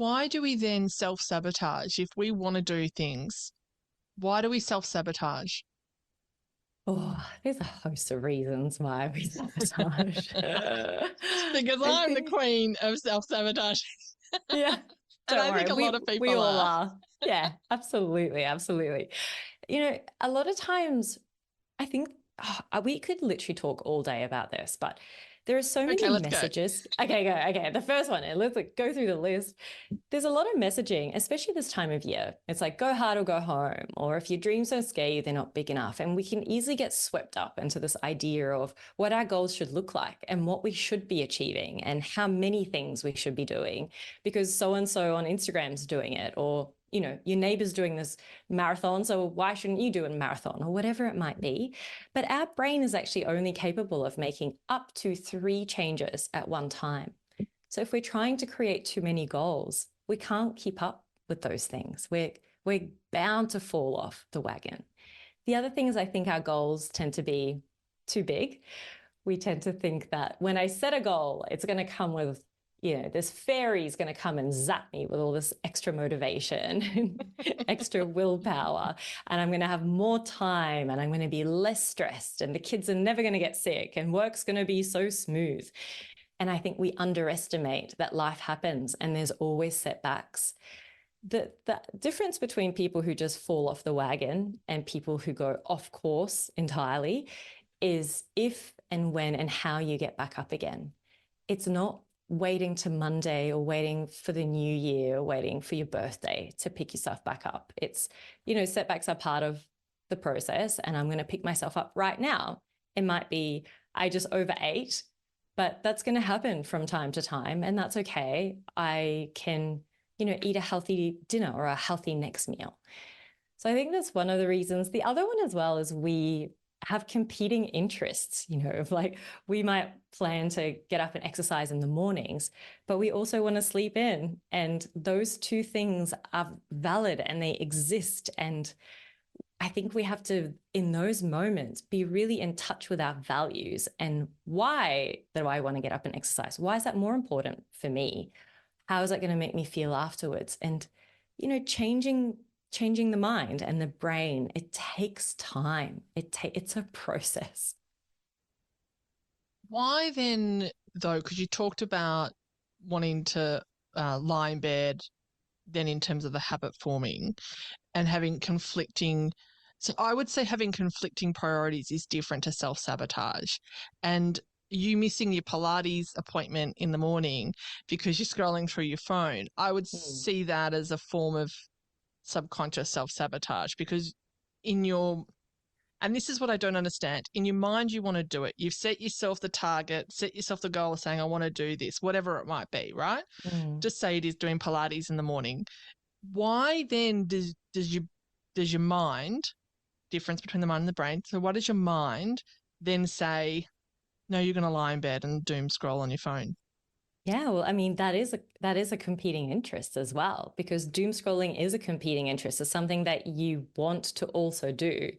why do we then self-sabotage? If we want to do things, why do we self-sabotage? Oh, there's a host of reasons why we sabotage. Because I I'm the think, queen of self-sabotage. yeah, And don't I think worry. a lot of We people all are. are. Yeah, absolutely. Absolutely. A lot of times I think we could literally talk all day about this, but there are so many Okay, let's go. messages. Okay, go. Okay, the first one, and let's go through the list. There's a lot of messaging, especially this time of year. It's like go hard or go home, or if your dreams don't scare you, they're not big enough. And we can easily get swept up into this idea of what our goals should look like and what we should be achieving and how many things we should be doing because so and so on Instagram's doing it, or your neighbor's doing this marathon, so why shouldn't you do a marathon or whatever it might be? But our brain is actually only capable of making up to 3 changes at one time. So if we're trying to create too many goals, we can't keep up with those things. We're bound to fall off the wagon. The other thing is I think our goals tend to be too big. We tend to think that when I set a goal, it's going to come with, this fairy is going to come and zap me with all this extra motivation, extra willpower, and I'm going to have more time and I'm going to be less stressed and the kids are never going to get sick and work's going to be so smooth. And I think we underestimate that life happens and there's always setbacks. The difference between people who just fall off the wagon and people who go off course entirely is if and when and how you get back up again. It's not waiting to Monday or waiting for the new year or waiting for your birthday to pick yourself back up. It's, setbacks are part of the process and I'm going to pick myself up right now. It might be I just overate, but that's going to happen from time to time and that's okay. I can, eat a healthy dinner or a healthy next meal. So I think that's one of the reasons. The other one as well is we have competing interests, like we might plan to get up and exercise in the mornings, but we also want to sleep in. And those two things are valid and they exist. And I think we have to, in those moments, be really in touch with our values and why do I want to get up and exercise? Why is that more important for me? How is that going to make me feel afterwards? And, changing the mind and the brain, it takes time. It's a process. Why then, though, because you talked about wanting to lie in bed, then in terms of the habit forming and having conflicting. So I would say having conflicting priorities is different to self-sabotage. And you missing your Pilates appointment in the morning because you're scrolling through your phone, I would see that as a form of subconscious self-sabotage because in your, and this is what I don't understand, in your mind you want to do it. You've set yourself the target, set yourself the goal of saying, I want to do this, whatever it might be, right? Just say it is doing Pilates in the morning. Why then does your mind, difference between the mind and the brain, so why does your mind then say, no, you're going to lie in bed and doom scroll on your phone? Yeah, well, I mean, that is a competing interest as well, because doom scrolling is a competing interest. It's something that you want to also do.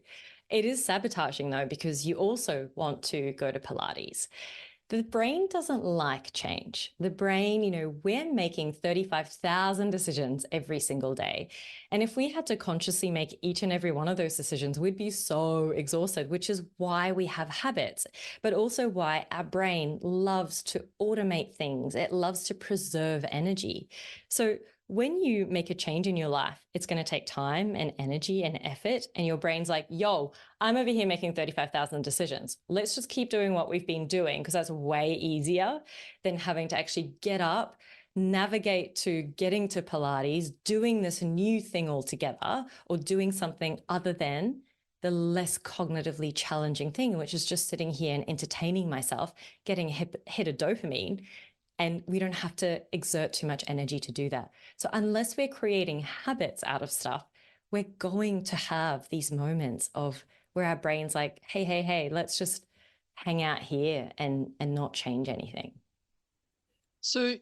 It is sabotaging though, because you also want to go to Pilates. The brain doesn't like change. The brain, we're making 35,000 decisions every single day. And if we had to consciously make each and every one of those decisions, we'd be so exhausted, which is why we have habits, but also why our brain loves to automate things. It loves to preserve energy. So when you make a change in your life, it's going to take time and energy and effort. And your brain's like, yo, I'm over here making 35,000 decisions. Let's just keep doing what we've been doing because that's way easier than having to actually get up, navigate to getting to Pilates, doing this new thing altogether, or doing something other than the less cognitively challenging thing, which is just sitting here and entertaining myself, getting a hit of dopamine. And we don't have to exert too much energy to do that. So unless we're creating habits out of stuff, we're going to have these moments of where our brain's like, hey, let's just hang out here and not change anything. So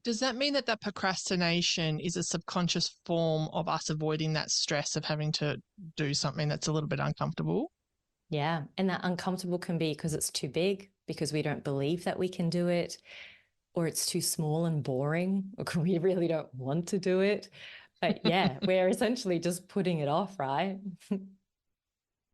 does that mean that procrastination is a subconscious form of us avoiding that stress of having to do something that's a little bit uncomfortable? Yeah. And that uncomfortable can be because it's too big, because we don't believe that we can do it. or it's too small and boring, or we really don't want to do it. But yeah, we're essentially just putting it off, right?